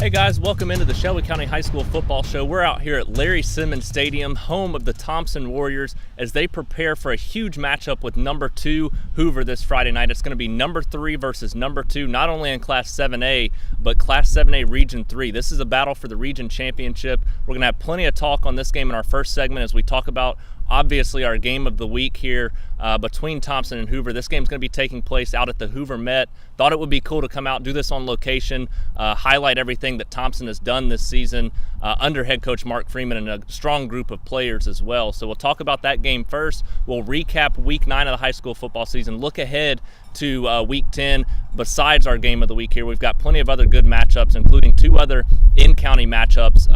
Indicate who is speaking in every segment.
Speaker 1: Hey guys, welcome into the Shelby County High School Football Show. We're out here at Larry Simmons Stadium, home of the Thompson Warriors, as they prepare for a huge matchup with number 2 Hoover this Friday night. It's going to be number 3 versus number 2, not only in Class 7A, but Class 7A Region 3. This is a battle for the region championship. We're going to have plenty of talk on this game in our first segment as we talk about obviously our game of the week here between Thompson and Hoover. This game's going to be taking place out at the Hoover Met. Thought it would be cool to come out, do this on location, highlight everything that Thompson has done this season under head coach Mark Freeman and a strong group of players as well. So we'll talk about that game first. We'll recap week 9 of the high school football season, look ahead to week 10. Besides our game of the week here, we've got plenty of other good matchups, including 2 other in-county matchups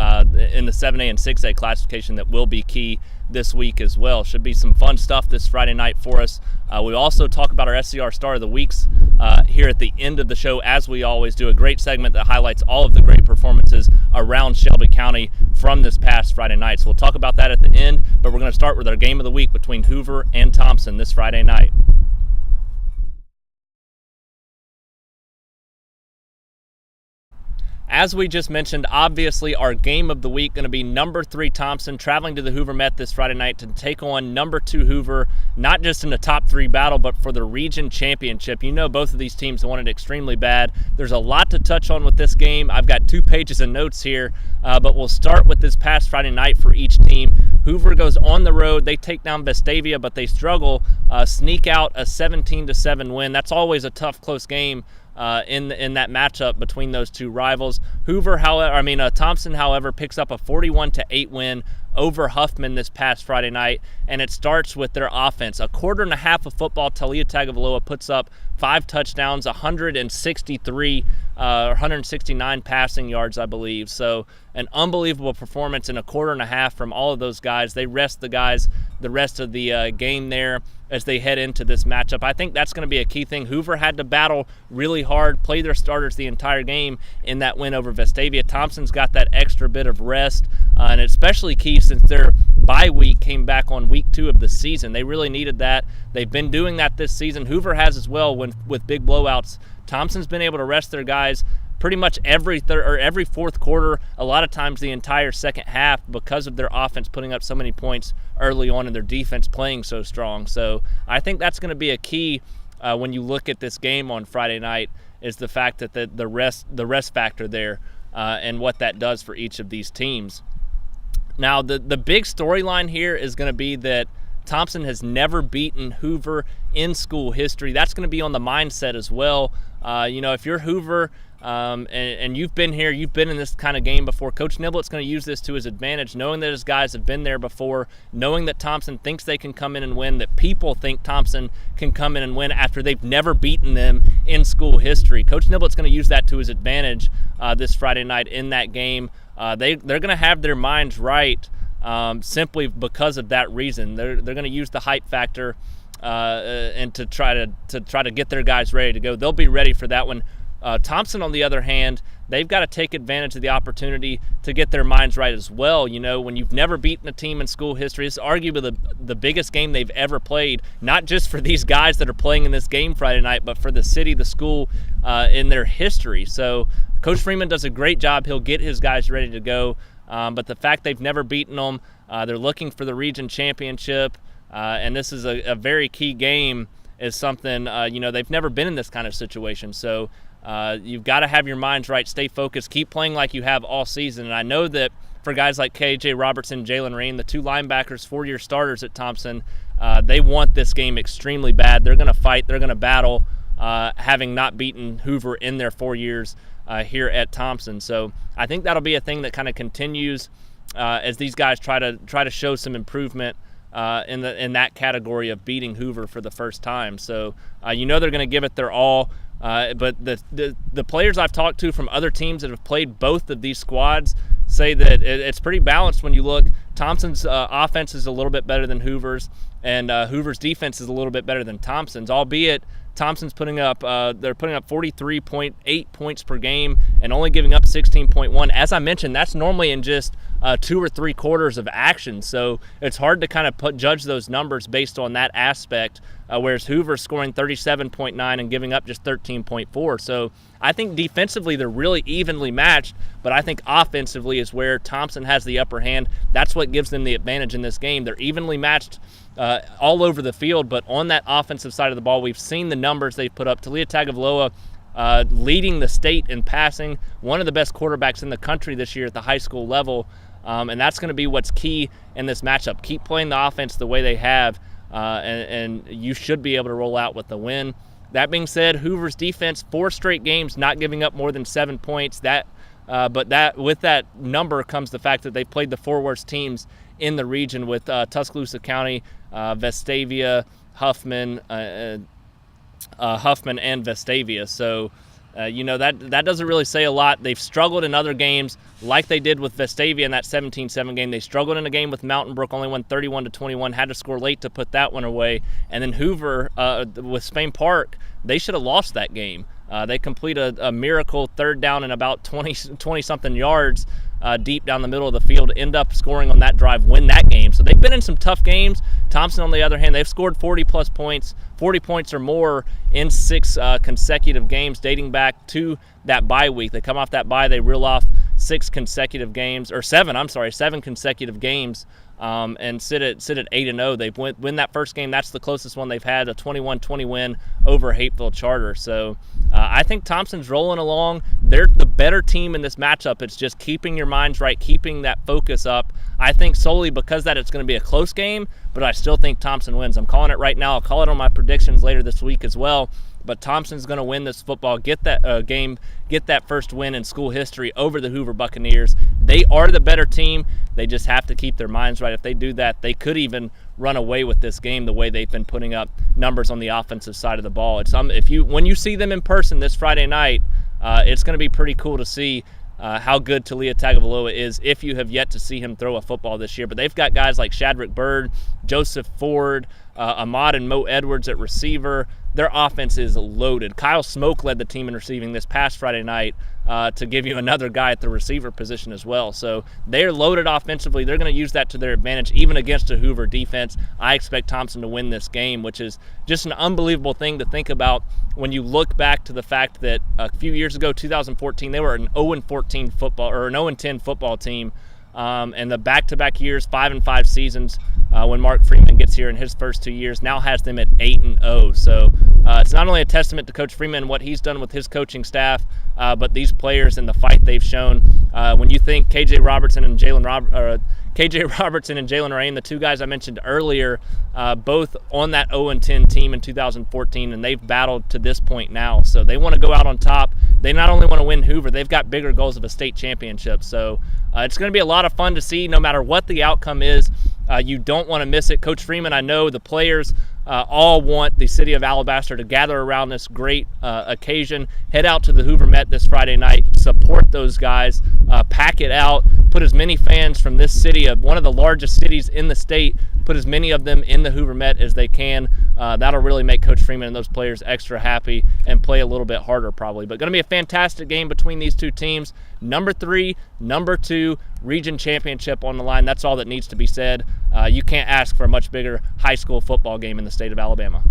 Speaker 1: in the 7A and 6A classification that will be key this week as well. Should be some fun stuff this Friday night for us. We also talk about our SCR Star of the Weeks here at the end of the show, as we always do. A great segment that highlights all of the great performances around Shelby County from this past Friday night. So we'll talk about that at the end, but we're going to start with our game of the week between Hoover and Thompson this Friday night. As we just mentioned, obviously our game of the week going to be number 3 Thompson traveling to the Hoover Met this Friday night to take on number 2 Hoover, not just in the top 3 battle, but for the region championship. You know both of these teams want it extremely bad. There's a lot to touch on with this game. I've got 2 pages of notes here, but we'll start with this past Friday night for each team. Hoover goes on the road. They take down Vestavia, but they struggle, sneak out a 17-7 win. That's always a tough, close game in that matchup between those 2 rivals. Thompson, however, picks up a 41-8 win over Huffman this past Friday night, and it starts with their offense. A quarter and a half of football, Talia Tagovailoa puts up 5 touchdowns, 169 passing yards, I believe. So an unbelievable performance in a quarter and a half from all of those guys. They rest the guys the rest of the game there as they head into this matchup. I think that's going to be a key thing. Hoover had to battle really hard, play their starters the entire game in that win over Vestavia. Thompson's got that extra bit of rest, and especially key since their bye week came back on week 2 of the season. They really needed that. They've been doing that this season. Hoover has as well with big blowouts. Thompson's been able to rest their guys pretty much every fourth quarter, a lot of times the entire second half, because of their offense putting up so many points early on and their defense playing so strong. So I think that's going to be a key when you look at this game on Friday night, is the fact that the rest factor there and what that does for each of these teams. Now the big storyline here is going to be that Thompson has never beaten Hoover in school history. That's going to be on the mindset as well. If you're Hoover and you've been here, you've been in this kind of game before, Coach Niblett's going to use this to his advantage, knowing that his guys have been there before, knowing that Thompson thinks they can come in and win, that people think Thompson can come in and win after they've never beaten them in school history. Coach Niblett's going to use that to his advantage this Friday night in that game. They're going to have their minds right simply because of that reason. They're going to use the hype factor and to try to get their guys ready to go. They'll be ready for that one. Thompson, on the other hand, they've got to take advantage of the opportunity to get their minds right as well. You know, when you've never beaten a team in school history, it's arguably the biggest game they've ever played, not just for these guys that are playing in this game Friday night, but for the city, the school, in their history. So Coach Freeman does a great job. He'll get his guys ready to go. But the fact they've never beaten them, they're looking for the region championship, and this is a very key game, is something, they've never been in this kind of situation. So you've got to have your minds right, stay focused, keep playing like you have all season. And I know that for guys like KJ Robertson, Jalen Rain, the 2 linebackers, 4-year starters at Thompson, they want this game extremely bad. They're going to fight, they're going to battle, having not beaten Hoover in their 4 years here at Thompson. So I think that'll be a thing that kind of continues as these guys try to show some improvement in that category of beating Hoover for the first time. So they're going to give it their all. But the players I've talked to from other teams that have played both of these squads say that it's pretty balanced when you look. Thompson's offense is a little bit better than Hoover's, and Hoover's defense is a little bit better than Thompson's, albeit Thompson's putting up 43.8 points per game and only giving up 16.1. As I mentioned, that's normally in just 2 or 3 quarters of action. So it's hard to kind of judge those numbers based on that aspect, whereas Hoover scoring 37.9 and giving up just 13.4. So I think defensively they're really evenly matched, but I think offensively is where Thompson has the upper hand. That's what gives them the advantage in this game. They're evenly matched all over the field, but on that offensive side of the ball, we've seen the numbers they've put up. Talia Tagovailoa leading the state in passing, one of the best quarterbacks in the country this year at the high school level, and that's going to be what's key in this matchup. Keep playing the offense the way they have, and you should be able to roll out with the win. That being said, Hoover's defense, 4 straight games not giving up more than 7 points. But with that number comes the fact that they played the 4 worst teams in the region with Tuscaloosa County, Vestavia, Huffman, and Vestavia. So, that doesn't really say a lot. They've struggled in other games like they did with Vestavia in that 17-7 game. They struggled in a game with Mountain Brook, only won 31-21, had to score late to put that one away. And then Hoover with Spain Park, they should have lost that game. They complete a miracle 3rd down and about 20-something yards deep down the middle of the field, end up scoring on that drive, win that game. So they've been in some tough games. Thompson, on the other hand, they've scored 40-plus points, 40 points or more in 6 consecutive games dating back to that bye week. They come off that bye, they reel off 7 consecutive games, and sit at 8-0. They've win that first game. That's the closest one they've had, a 21-20 win over Hapeville Charter. So I think Thompson's rolling along. They're the better team in this matchup. It's just keeping your minds right, keeping that focus up. I think solely because that it's going to be a close game, but I still think Thompson wins. I'm calling it right now. I'll call it on my predictions later this week as well. But Thompson's going to win this football, get that game, get that first win in school history over the Hoover Buccaneers. They are the better team. They just have to keep their minds right. If they do that, they could even run away with this game the way they've been putting up numbers on the offensive side of the ball. When you see them in person this Friday night, it's going to be pretty cool to see how good Talia Tagovailoa is if you have yet to see him throw a football this year. But they've got guys like Shadrick Bird, Joseph Ford, Ahmad and Mo Edwards at receiver. Their offense is loaded. Kyle Smoke led the team in receiving this past Friday night, to give you another guy at the receiver position as well. So they're loaded offensively. They're going to use that to their advantage, even against a Hoover defense. I expect Thompson to win this game, which is just an unbelievable thing to think about when you look back to the fact that a few years ago, 2014, they were an 0-14 football, or an 0-10 football team. And the back-to-back years, 5-5 seasons, when Mark Freeman gets here in his first 2 years, now has them at 8-0. So it's not only a testament to Coach Freeman, what he's done with his coaching staff, but these players and the fight they've shown. When you think KJ Robertson and Jalen Rain, the 2 guys I mentioned earlier, both on that 0-10 team in 2014, and they've battled to this point now. So they want to go out on top. They not only want to win Hoover, they've got bigger goals of a state championship. So it's going to be a lot of fun to see no matter what the outcome is. You don't want to miss it. Coach Freeman, I know the players all want the city of Alabaster to gather around this great occasion. Head out to the Hoover Met this Friday night. Support those guys. Pack it out. Put as many fans from this city, one of the largest cities in the state, put as many of them in the Hoover Met as they can. That'll really make Coach Freeman and those players extra happy and play a little bit harder probably. But going to be a fantastic game between these 2 teams. Number 3, number 2, region championship on the line. That's all that needs to be said. You can't ask for a much bigger high school football game in the state of Alabama.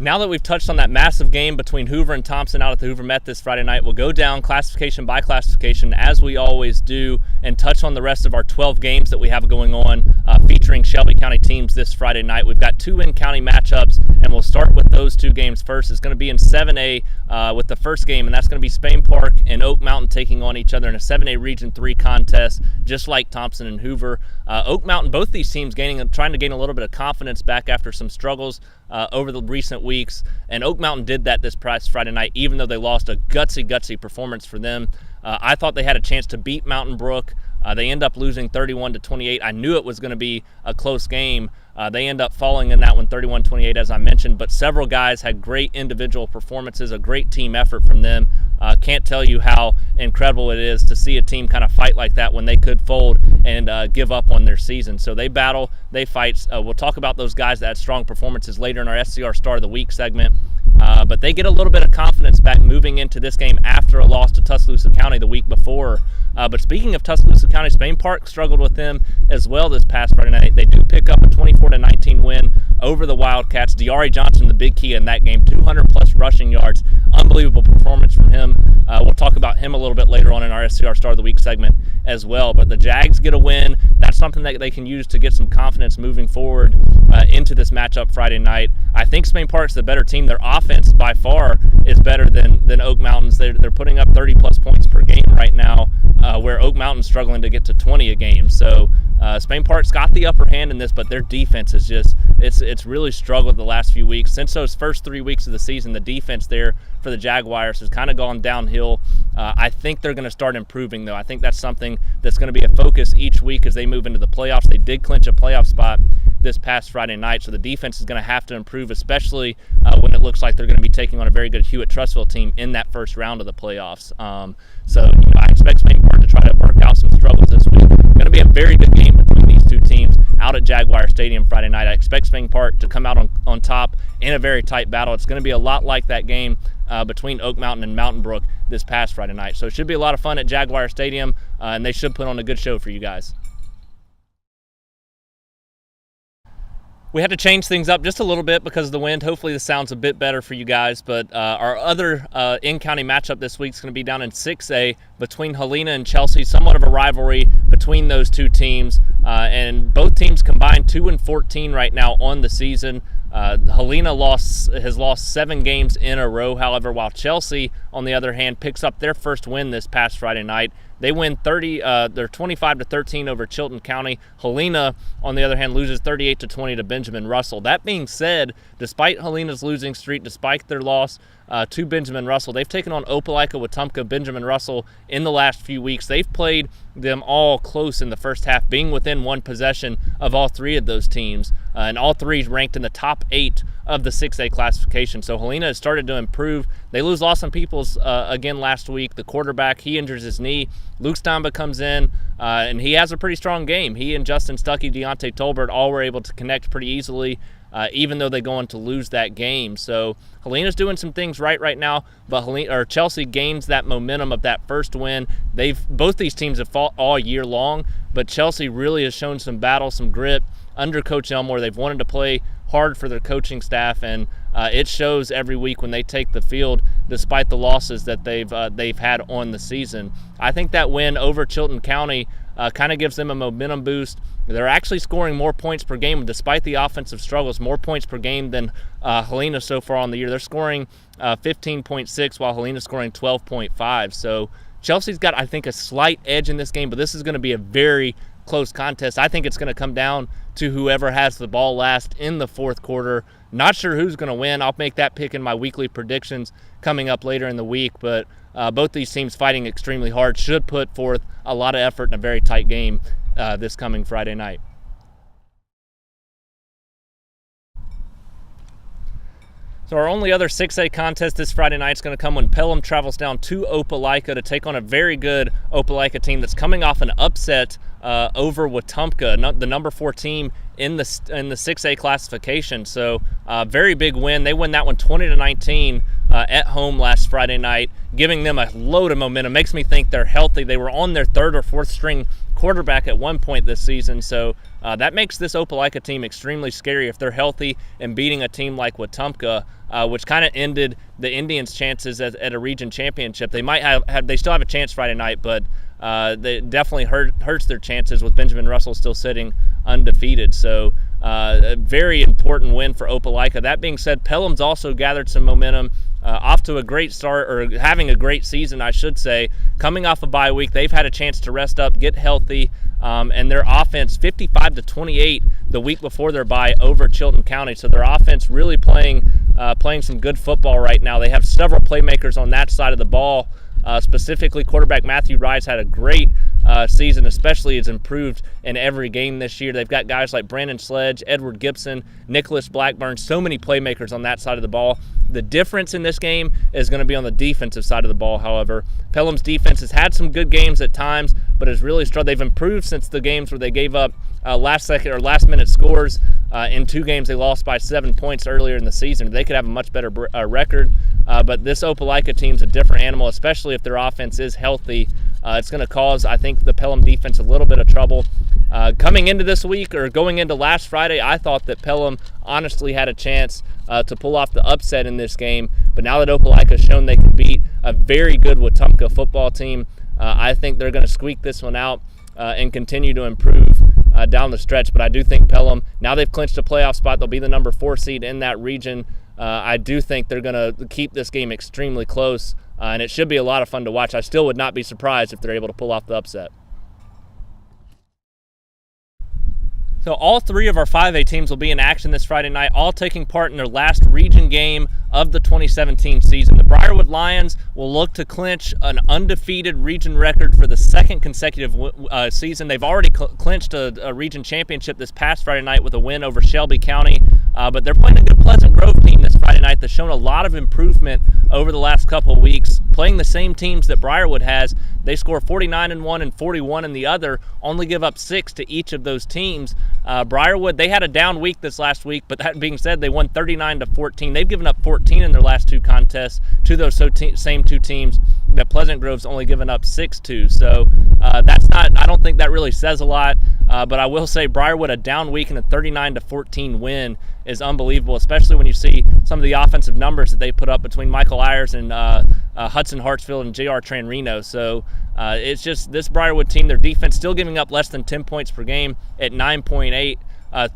Speaker 1: Now that we've touched on that massive game between Hoover and Thompson out at the Hoover Met this Friday night, we'll go down classification by classification as we always do and touch on the rest of our 12 games that we have going on featuring Shelby County teams this Friday night. We've got 2 in-county matchups, and we'll start with those 2 games first. It's going to be in 7A with the first game, and that's going to be Spain Park and Oak Mountain taking on each other in a 7A Region 3 contest, just like Thompson and Hoover. Oak Mountain, both these teams trying to gain a little bit of confidence back after some struggles over the recent weeks, and Oak Mountain did that this past Friday night, even though they lost a gutsy performance for them. I thought they had a chance to beat Mountain Brook. They end up losing 31-28. I knew it was going to be a close game. They end up falling in that one 31-28, as I mentioned, but several guys had great individual performances, a great team effort from them. Can't tell you how incredible it is to see a team kind of fight like that when they could fold and give up on their season. So they battle, they fight. We'll talk about those guys that had strong performances later in our SCR Star of the Week segment. But they get a little bit of confidence back moving into this game after a loss to Tuscaloosa County the week before. But speaking of Tuscaloosa County, Spain Park struggled with them as well this past Friday night. They do pick up a 24-19 win over the Wildcats. Diari Johnson, the big key in that game, 200-plus rushing yards. Unbelievable performance from him. We'll talk about him a little bit later on in our SCR Star of the Week segment as well. But the Jags get a win. That's something that they can use to get some confidence moving forward into this matchup Friday night. I think Spain Park's the better team. Their offense by far is better than Oak Mountain's. They're putting up 30-plus points per game right now, where Oak Mountain's struggling to get to 20 a game. So Spain Park's got the upper hand in this, but their defense is just it's really struggled the last few weeks. Since those first 3 weeks of the season, the defense there for the Jaguars has kind of gone downhill. I think they're going to start improving, though. I think that's something that's going to be a focus each week as they move into the playoffs. They did clinch a playoff spot this past Friday night, so the defense is going to have to improve, especially when it looks like they're going to be taking on a very good Hewitt-Trussville team in that first round of the playoffs. I expect Spain Park to try to work out some struggles this week. Going to be a very good game between these two teams out at Jaguar Stadium Friday night. I expect Spain Park to come out on top in a very tight battle. It's going to be a lot like that game between Oak Mountain and Mountain Brook this past Friday night. So it should be a lot of fun at Jaguar Stadium, and they should put on a good show for you guys. We had to change things up just a little bit because of the wind. Hopefully this sounds a bit better for you guys. But our other in-county matchup this week is going to be down in 6A between Helena and Chelsea. Somewhat of a rivalry between those two teams. And both teams combined 2-14 right now on the season. Helena has lost 7 games in a row. However, while Chelsea, on the other hand, picks up their first win this past Friday night. They win they're 25-13 over Chilton County. Helena, on the other hand, loses 38-20 to Benjamin Russell. That being said, despite Helena's losing streak, despite their loss to Benjamin Russell, they've taken on Opelika, Wetumpka, Benjamin Russell in the last few weeks. They've played them all close in the first half, being within one possession of all 3 of those teams, and all 3 ranked in the top 8 of the 6A classification. So Helena has started to improve. They lose Lawson Peoples again last week. The quarterback, he injures his knee. Luke Stamba comes in, and he has a pretty strong game. He and Justin Stuckey, Deontay Tolbert all were able to connect pretty easily, even though they go on to lose that game. So Helena's doing some things right now, but Chelsea gains that momentum of that first win. Both these teams have fought all year long, but Chelsea really has shown some battle, some grit under Coach Elmore. They've wanted to play hard for their coaching staff, and it shows every week when they take the field, despite the losses that they've had on the season. I think that win over Chilton County kind of gives them a momentum boost. They're actually scoring more points per game despite the offensive struggles, more points per game than Helena so far on the year. They're scoring 15.6 while Helena's scoring 12.5. So Chelsea's got, I think, a slight edge in this game, but this is going to be a very close contest. I think it's going to come down to whoever has the ball last in the fourth quarter. Not sure who's going to win. I'll make that pick in my weekly predictions coming up later in the week, but both these teams fighting extremely hard should put forth a lot of effort in a very tight game this coming Friday night. So our only other 6A contest this Friday night is going to come when Pelham travels down to Opelika to take on a very good Opelika team that's coming off an upset over Wetumpka, the number 4 team in the 6A classification. So very big win. They win that one 20-19 at home last Friday night, giving them a load of momentum. Makes me think they're healthy. They were on their 3rd or 4th string quarterback at one point this season. So that makes this Opelika team extremely scary if they're healthy and beating a team like Wetumpka, which kind of ended the Indians' chances at a region championship. They might they still have a chance Friday night, but they definitely hurts their chances with Benjamin Russell still sitting undefeated. So a very important win for Opelika. That being said, Pelham's also gathered some momentum, off to a great start, or having a great season, I should say. Coming off a bye week, they've had a chance to rest up, get healthy, and their offense 55-28 the week before their bye over Chilton County. So their offense really playing some good football right now. They have several playmakers on that side of the ball. Specifically, quarterback Matthew Rice had a great season, especially has improved in every game this year. They've got guys like Brandon Sledge, Edward Gibson, Nicholas Blackburn, so many playmakers on that side of the ball. The difference in this game is going to be on the defensive side of the ball, however. Pelham's defense has had some good games at times, but has really struggled. They've improved since the games where they gave up last-minute scores. In 2 games, they lost by 7 points earlier in the season. They could have a much better record, but this Opelika team's a different animal, especially if their offense is healthy. It's going to cause, I think, the Pelham defense a little bit of trouble. Coming into this week, or going into last Friday, I thought that Pelham honestly had a chance to pull off the upset in this game. But now that Opelika has shown they can beat a very good Wetumpka football team, I think they're going to squeak this one out and continue to improve down the stretch. But I do think Pelham, now they've clinched a playoff spot, they'll be the number 4 seed in that region. I do think they're going to keep this game extremely close, and it should be a lot of fun to watch. I still would not be surprised if they're able to pull off the upset. So all 3 of our 5A teams will be in action this Friday night, all taking part in their last region game of the 2017 season. The Briarwood Lions will look to clinch an undefeated region record for the 2nd consecutive season. They've already clinched a region championship this past Friday night with a win over Shelby County, but they're playing a good Pleasant Grove team this Friday night that's shown a lot of improvement over the last couple of weeks. Playing the same teams that Briarwood has, they score 49 in one and 41 in the other, only give up 6 to each of those teams. Briarwood, they had a down week this last week, but that being said, they won 39-14. They've given up 14 in their last 2 contests to those same 2 teams that Pleasant Grove's only given up 6 to. So that's not, I don't think that really says a lot, but I will say Briarwood, a down week and a 39-14 win is unbelievable, especially when you see some of the offensive numbers that they put up between Michael Ayers and Hudson Hartsfield and J.R. Tranrino. So it's just this Briarwood team, their defense still giving up less than 10 points per game at 9.8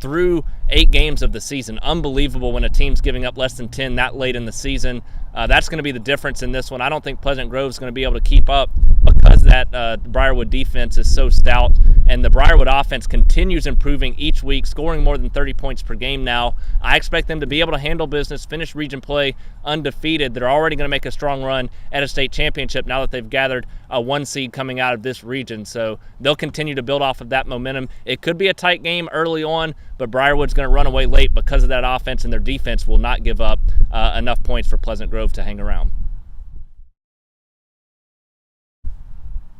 Speaker 1: through 8 games of the season. Unbelievable when a team's giving up less than 10 that late in the season. That's going to be the difference in this one. I don't think Pleasant Grove's going to be able to keep up because that Briarwood defense is so stout, and the Briarwood offense continues improving each week, scoring more than 30 points per game now. I expect them to be able to handle business, finish region play undefeated. They're already going to make a strong run at a state championship now that they've gathered a 1 seed coming out of this region. So they'll continue to build off of that momentum. It could be a tight game early on, but Briarwood's going to run away late because of that offense, and their defense will not give up enough points for Pleasant Grove to hang around.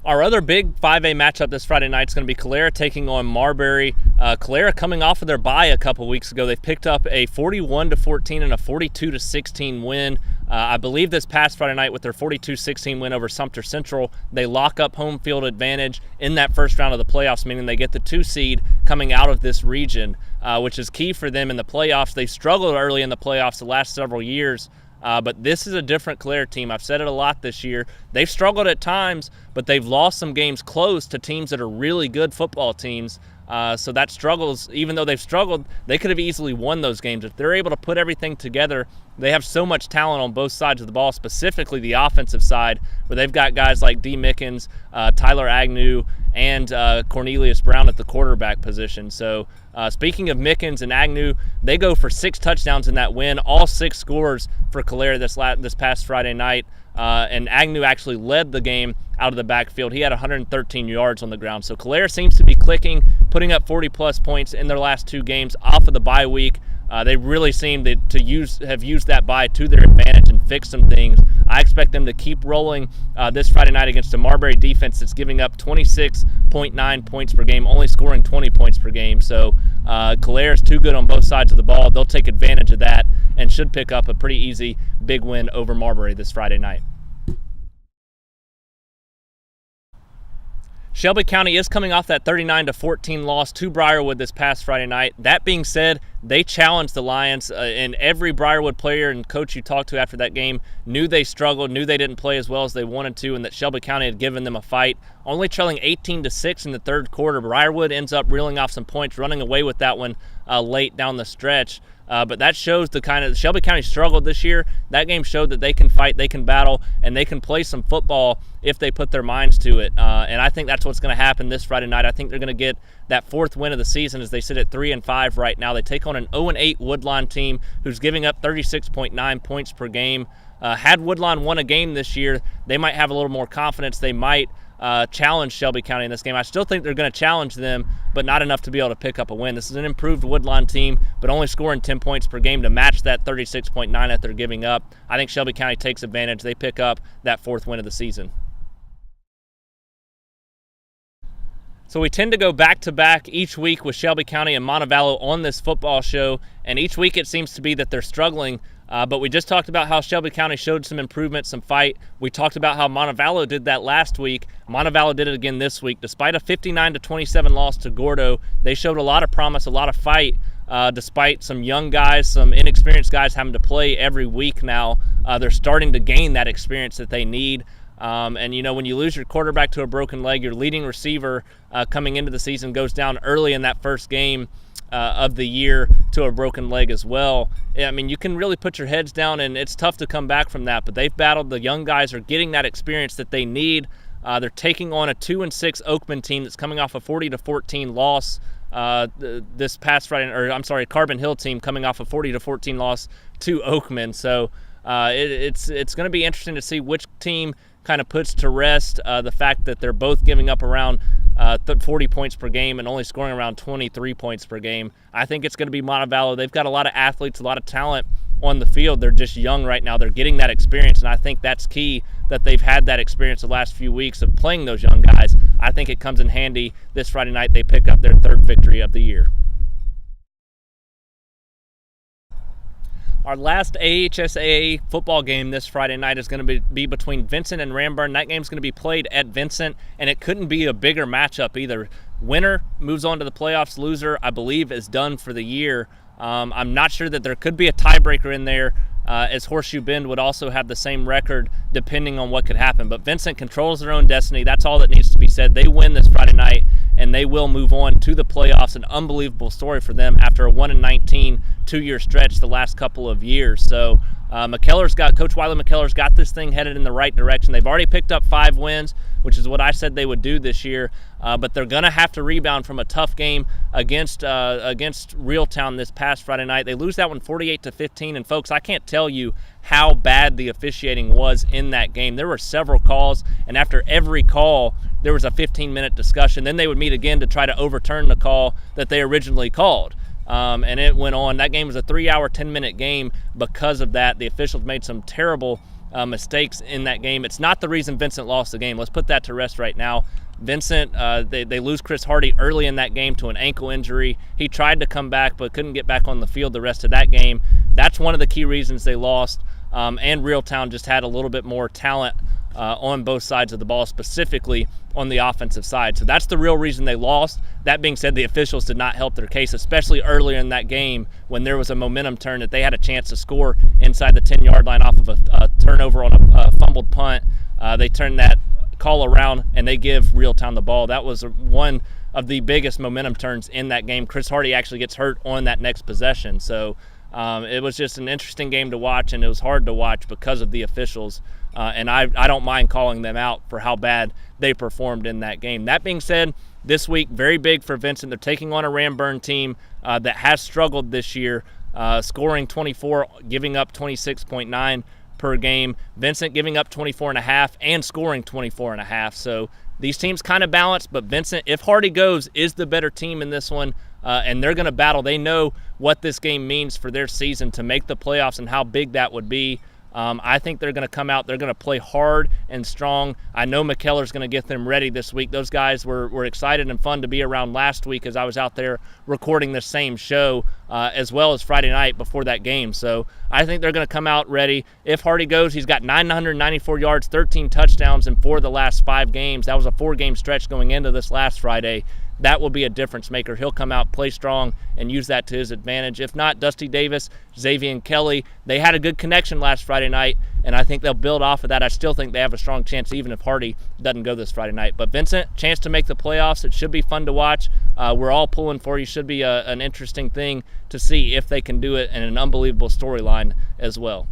Speaker 1: Our other big 5A matchup this Friday night is going to be Calera taking on Marbury. Calera coming off of their bye a couple weeks ago. They've picked up a 41-14 and a 42-16 win. I believe this past Friday night with their 42-16 win over Sumter Central, they lock up home field advantage in that first round of the playoffs, meaning they get the 2 seed coming out of this region, which is key for them in the playoffs. They struggled early in the playoffs the last several years, but this is a different Calera team. I've said it a lot this year. They've struggled at times, but they've lost some games close to teams that are really good football teams. So that struggles, even though they've struggled, they could have easily won those games. If they're able to put everything together, they have so much talent on both sides of the ball, specifically the offensive side, where they've got guys like D. Mickens, Tyler Agnew, and Cornelius Brown at the quarterback position. So speaking of Mickens and Agnew, they go for 6 touchdowns in that win, all 6 scores for Calera this past Friday night. And Agnew actually led the game out of the backfield. He had 113 yards on the ground. So Calera seems to be clicking, putting up 40-plus points in their last 2 games off of the bye week. They really seem to have used that bye to their advantage and fix some things. I expect them to keep rolling this Friday night against a Marbury defense that's giving up 26.9 points per game, only scoring 20 points per game. So Calera's too good on both sides of the ball. They'll take advantage of that and should pick up a pretty easy big win over Marbury this Friday night. Shelby County is coming off that 39-14 loss to Briarwood this past Friday night. That being said, they challenged the Lions, and every Briarwood player and coach you talked to after that game knew they struggled, knew they didn't play as well as they wanted to, and that Shelby County had given them a fight. Only trailing 18-6 in the third quarter, Briarwood ends up reeling off some points, running away with that one late down the stretch. But that shows the kind of Shelby County struggled this year. That game showed that they can fight, they can battle, and they can play some football if they put their minds to it. And I think that's what's going to happen this Friday night. I think they're going to get that 4th win of the season as they sit at 3-5 right now. They take on an 0-8 Woodlawn team who's giving up 36.9 points per game. Had Woodlawn won a game this year, they might have a little more confidence. They might challenge Shelby County in this game. I still think they're going to challenge them, but not enough to be able to pick up a win. This is an improved Woodlawn team, but only scoring 10 points per game to match that 36.9 that they're giving up. I think Shelby County takes advantage. They pick up that 4th win of the season. So we tend to go back-to-back each week with Shelby County and Montevallo on this football show, and each week it seems to be that they're struggling. But we just talked about how Shelby County showed some improvement, some fight. We talked about how Montevallo did that last week. Montevallo did it again this week. Despite a 59-27 loss to Gordo, they showed a lot of promise, a lot of fight, despite some young guys, some inexperienced guys having to play every week now. They're starting to gain that experience that they need. And, you know, when you lose your quarterback to a broken leg, your leading receiver coming into the season goes down early in that first game of the year to a broken leg as well. I mean, you can really put your heads down, and it's tough to come back from that. But they've battled. The young guys are getting that experience that they need. They're taking on a 2-6 Oakman team that's coming off a 40-14 loss this past Friday. Or I'm sorry, Carbon Hill team coming off a 40-14 loss to Oakman. So it's going to be interesting to see which team kind of puts to rest the fact that they're both giving up around 40 points per game and only scoring around 23 points per game. I think it's going to be Montevallo. They've got a lot of athletes, a lot of talent on the field. They're just young right now. They're getting that experience, and I think that's key, that they've had that experience the last few weeks of playing those young guys. I think it comes in handy this Friday night. They pick up their 3rd victory of the year. Our last AHSAA football game this Friday night is going to be between Vincent and Ramburn. That game's going to be played at Vincent, and it couldn't be a bigger matchup either. Winner moves on to the playoffs. Loser, I believe, is done for the year. I'm not sure that there could be a tiebreaker in there, as Horseshoe Bend would also have the same record depending on what could happen. But Vincent controls their own destiny. That's all that needs to be said. They win this Friday night, and they will move on to the playoffs. An unbelievable story for them after a 1-19 2-year stretch the last couple of years. So Coach Wiley McKellar's got this thing headed in the right direction. They've already picked up 5 wins, which is what I said they would do this year. But they're going to have to rebound from a tough game against Reeltown this past Friday night. They lose that one 48-15. And folks, I can't tell you how bad the officiating was in that game. There were several calls, and after every call, there was a 15-minute discussion. Then they would meet again to try to overturn the call that they originally called. And it went on. That game was a 3-hour, 10-minute game because of that. The officials made some terrible mistakes in that game. It's not the reason Vincent lost the game. Let's put that to rest right now. Vincent, they lose Chris Hardy early in that game to an ankle injury. He tried to come back but couldn't get back on the field the rest of that game. That's one of the key reasons they lost. And Reeltown just had a little bit more talent on both sides of the ball, specifically on the offensive side. So that's the real reason they lost. That being said, the officials did not help their case, especially earlier in that game when there was a momentum turn that they had a chance to score inside the 10-yard line off of a turnover on a fumbled punt. They turned that call around and they give Reeltown the ball. That was one of the biggest momentum turns in that game. Chris Hardy actually gets hurt on that next possession. So it was just an interesting game to watch, and it was hard to watch because of the officials. And I don't mind calling them out for how bad they performed in that game. That being said, this week, very big for Vincent. They're taking on a Ramburn team that has struggled this year, scoring 24, giving up 26.9 per game. Vincent giving up 24.5 and scoring 24.5. So these teams kind of balance, but Vincent, if Hardy goes, is the better team in this one. And they're going to battle. They know what this game means for their season to make the playoffs and how big that would be. I think they're going to come out. They're going to play hard and strong. I know McKellar's going to get them ready this week. Those guys were excited and fun to be around last week as I was out there recording the same show as well as Friday night before that game. So I think they're going to come out ready. If Hardy goes, he's got 994 yards, 13 touchdowns in 4 of the last 5 games. That was a 4-game stretch going into this last Friday. That will be a difference maker. He'll come out, play strong, and use that to his advantage. If not, Dusty Davis, Xavier Kelly, they had a good connection last Friday night, and I think they'll build off of that. I still think they have a strong chance even if Hardy doesn't go this Friday night. But Vincent, chance to make the playoffs. It should be fun to watch. We're all pulling for you. Should be an interesting thing to see if they can do it, and an unbelievable storyline as well.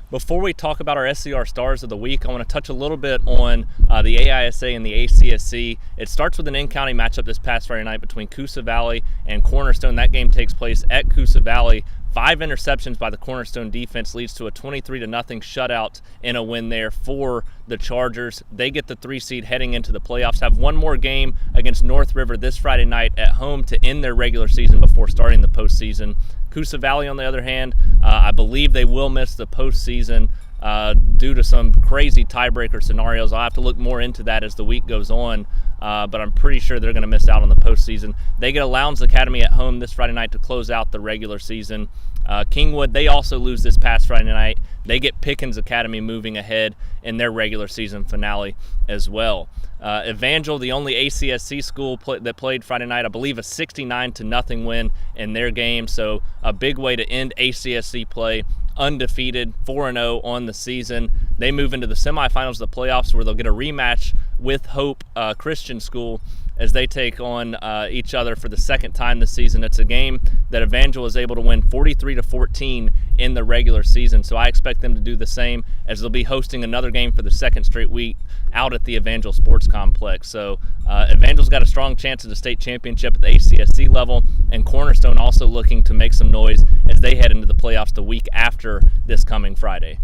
Speaker 1: Before we talk about our SCR Stars of the Week, I want to touch a little bit on the AISA and the ACSC. It starts with an in-county matchup this past Friday night between Coosa Valley and Cornerstone. That game takes place at Coosa Valley 5 interceptions by the Cornerstone defense leads to a 23-0 shutout in a win there for the Chargers. They get the 3 seed heading into the playoffs, have one more game against North River this Friday night at home to end their regular season before starting the postseason. Coosa Valley, on the other hand, I believe they will miss the postseason due to some crazy tiebreaker scenarios. I'll have to look more into that as the week goes on, but I'm pretty sure they're going to miss out on the postseason. They get a Lowndes Academy at home this Friday night to close out the regular season. Kingwood, they also lose this past Friday night. They get Pickens Academy moving ahead in their regular season finale as well. Evangel, the only ACSC school that played Friday night, I believe a 69-0 win in their game, so a big way to end ACSC play. Undefeated, 4-0 on the season. They move into the semifinals of the playoffs where they'll get a rematch with Hope Christian School as they take on each other for the second time this season. It's a game that Evangel is able to win 43-14 in the regular season, so I expect them to do the same as they'll be hosting another game for the second straight week out at the Evangel Sports Complex. So Evangel's got a strong chance at the state championship at the ACSC level, and Cornerstone also looking to make some noise as they head into the playoffs the week after this coming Friday.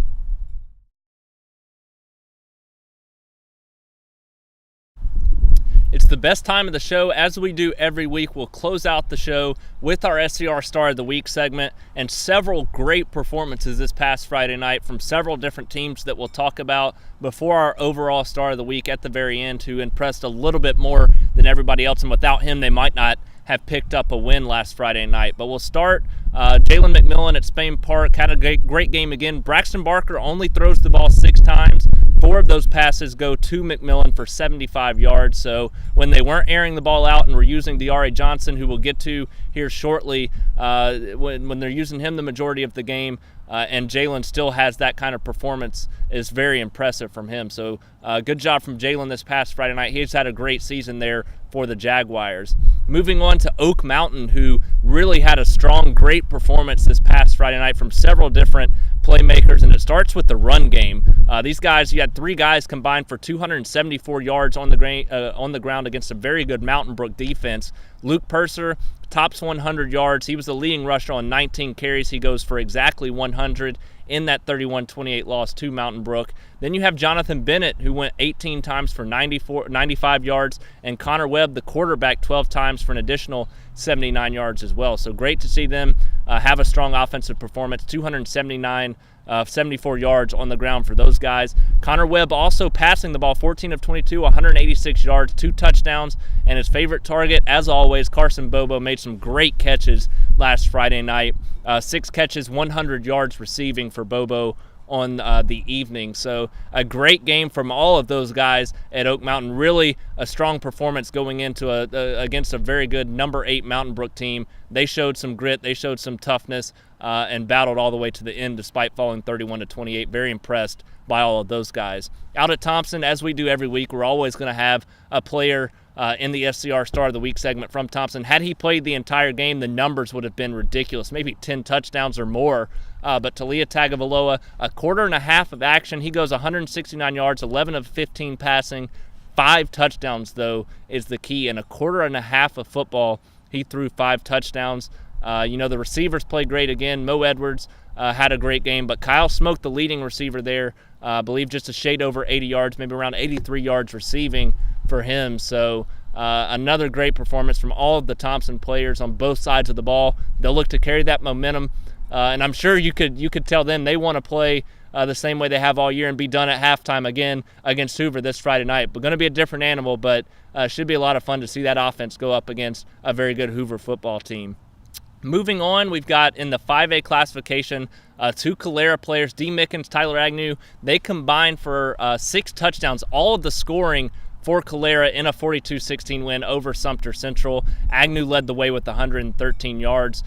Speaker 1: It's the best time of the show. As we do every week, we'll close out the show with our SCR Star of the Week segment and several great performances this past Friday night from several different teams that we'll talk about before our overall Star of the Week at the very end, who impressed a little bit more than everybody else, and without him they might not have picked up a win last Friday night. But we'll start. Jalen McMillan at Spain Park had a great game again. Braxton Barker only throws the ball 6 times. 4 of those passes go to McMillan for 75 yards. So when they weren't airing the ball out and were using DeAre Johnson, who we'll get to here shortly, when they're using him the majority of the game, and Jalen still has that kind of performance, is very impressive from him. So good job from Jalen this past Friday night. He's had a great season there for the Jaguars. Moving on to Oak Mountain, who really had a strong, great performance this past Friday night from several different playmakers, and it starts with the run game. These guys, you had 3 guys combined for 274 yards on the ground against a very good Mountain Brook defense. Luke Purser tops 100 yards. He was the leading rusher on 19 carries. He goes for exactly 100 in that 31-28 loss to Mountain Brook. Then you have Jonathan Bennett, who went 18 times for 95 yards, and Connor Webb, the quarterback, 12 times for an additional 79 yards as well. So great to see them have a strong offensive performance, 74 yards on the ground for those guys. Connor Webb also passing the ball, 14 of 22, 186 yards, 2 touchdowns, and his favorite target, as always, Carson Bobo, made some great catches last Friday night. 6 catches, 100 yards receiving for Bobo on the evening. So a great game from all of those guys at Oak Mountain. Really a strong performance going into against a very good number 8 Mountain Brook team. They showed some grit, they showed some toughness, and battled all the way to the end despite falling 31-28. Very impressed by all of those guys. Out at Thompson, as we do every week, we're always going to have a player in the SCR Star of the Week segment from Thompson. Had he played the entire game, the numbers would have been ridiculous, maybe 10 touchdowns or more. But Talia Tagovailoa, a quarter and a half of action. He goes 169 yards, 11 of 15 passing. 5 touchdowns, though, is the key. In a quarter and a half of football, he threw 5 touchdowns. The receivers played great again. Mo Edwards had a great game, but Kyle Smoke, the leading receiver there, I believe just a shade over 80 yards, maybe around 83 yards receiving for him. So another great performance from all of the Thompson players on both sides of the ball. They'll look to carry that momentum, and I'm sure you could tell them they want to play the same way they have all year and be done at halftime again against Hoover this Friday night. But going to be a different animal, but should be a lot of fun to see that offense go up against a very good Hoover football team. Moving on, we've got in the 5A classification 2 Calera players, D. Mickens, Tyler Agnew. They combined for 6 touchdowns, all of the scoring for Calera in a 42-16 win over Sumter Central. Agnew led the way with 113 yards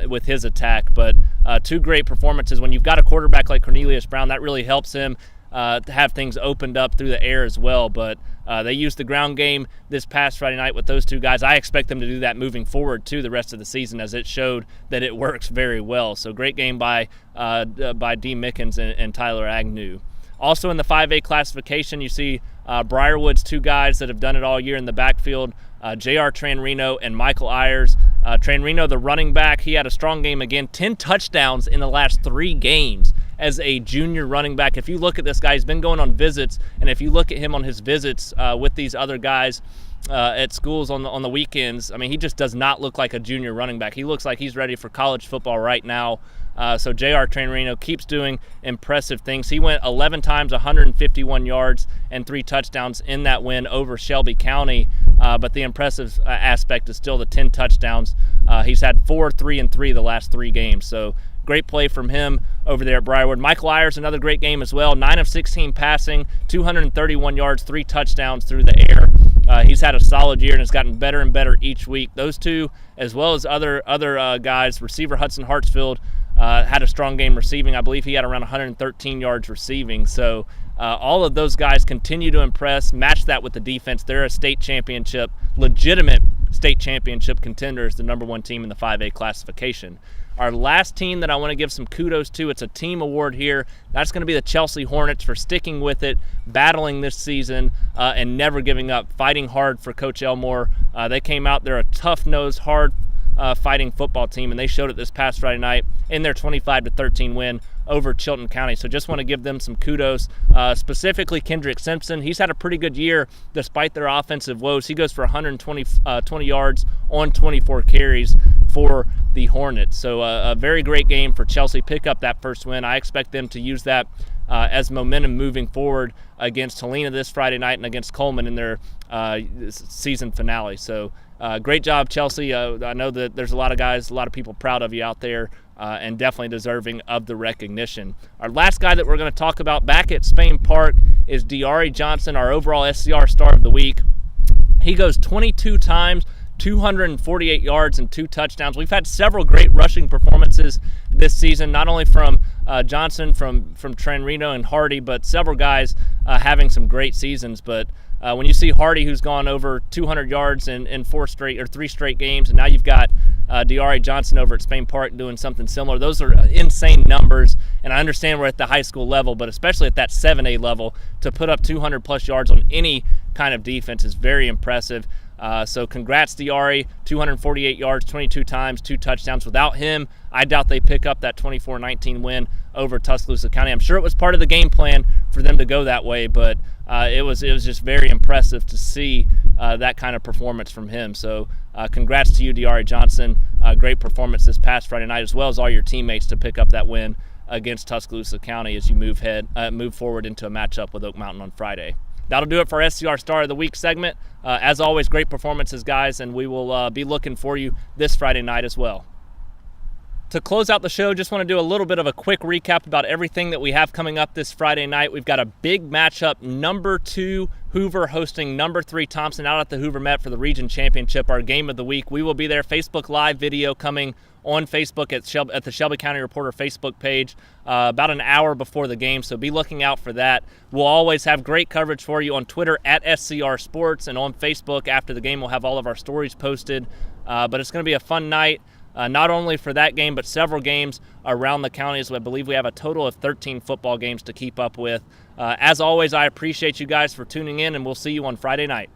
Speaker 1: with his attack, but 2 great performances. When you've got a quarterback like Cornelius Brown, that really helps him to have things opened up through the air as well. But they used the ground game this past Friday night with those 2 guys. I expect them to do that moving forward to the rest of the season, as it showed that it works very well. So great game by D. Mickens and Tyler Agnew. Also in the 5A classification, you see Briarwood's 2 guys that have done it all year in the backfield, J.R. Tranrino and Michael Ayers. Tranrino, the running back, he had a strong game again. 10 touchdowns in the last 3 games as a junior running back. If you look at this guy, he's been going on visits, and if you look at him on his visits with these other guys at schools on the weekends, I mean, he just does not look like a junior running back. He looks like he's ready for college football right now. So J.R. Tranrino keeps doing impressive things. He went 11 times, 151 yards, and 3 touchdowns in that win over Shelby County. But the impressive aspect is still the 10 touchdowns. He's had 4, 3, and 3 the last 3 games. So great play from him over there at Briarwood. Michael Ayers, another great game as well. 9 of 16 passing, 231 yards, 3 touchdowns through the air. He's had a solid year and has gotten better and better each week. Those two, as well as other guys, receiver Hudson Hartsfield, had a strong game receiving. I believe he had around 113 yards receiving. So all of those guys continue to impress. Match that with the defense. They're a state championship, legitimate state championship contenders, the number 1 team in the 5A classification. Our last team that I want to give some kudos to, it's a team award here. That's going to be the Chelsea Hornets for sticking with it, battling this season, and never giving up, fighting hard for Coach Elmore. They came out, they're a tough-nosed, hard fighting football team, and they showed it this past Friday night in their 25-13 win over Chilton County. So just want to give them some kudos, specifically Kendrick Simpson. He's had a pretty good year despite their offensive woes. He goes for 20 yards on 24 carries for the Hornets. So a very great game for Chelsea. Pick up that first win. I expect them to use that as momentum moving forward against Helena this Friday night and against Coleman in their season finale. So great job, Chelsea. I know that there's a lot of guys, a lot of people proud of you out there, and definitely deserving of the recognition. Our last guy that we're going to talk about back at Spain Park is Diari Johnson, our overall SCR Star of the Week. He goes 22 times, 248 yards and 2 touchdowns. We've had several great rushing performances this season, not only from Johnson, from Tranrino and Hardy, but several guys having some great seasons. But when you see Hardy, who's gone over 200 yards in 3 straight games, and now you've got Diari Johnson over at Spain Park doing something similar, those are insane numbers. And I understand we're at the high school level, but especially at that 7A level, to put up 200 plus yards on any kind of defense is very impressive. So congrats, Diari. 248 yards, 22 times, 2 touchdowns. Without him, I doubt they pick up that 24-19 win over Tuscaloosa County. I'm sure it was part of the game plan for them to go that way, but it was just very impressive to see that kind of performance from him. So congrats to you, Diari Johnson. Great performance this past Friday night, as well as all your teammates to pick up that win against Tuscaloosa County as you move forward into a matchup with Oak Mountain on Friday. That'll do it for our SCR Star of the Week segment. As always, great performances, guys, and we will be looking for you this Friday night as well. To close out the show, just want to do a little bit of a quick recap about everything that we have coming up this Friday night. We've got a big matchup, number 2 Hoover hosting number 3 Thompson out at the Hoover Met for the region championship, our game of the week. We will be there. Facebook Live video coming on Facebook at the Shelby County Reporter Facebook page about an hour before the game, so be looking out for that. We'll always have great coverage for you on Twitter at SCR Sports, and on Facebook after the game we'll have all of our stories posted. But it's going to be a fun night. Not only for that game, but several games around the county. So I believe we have a total of 13 football games to keep up with. As always, I appreciate you guys for tuning in, and we'll see you on Friday night.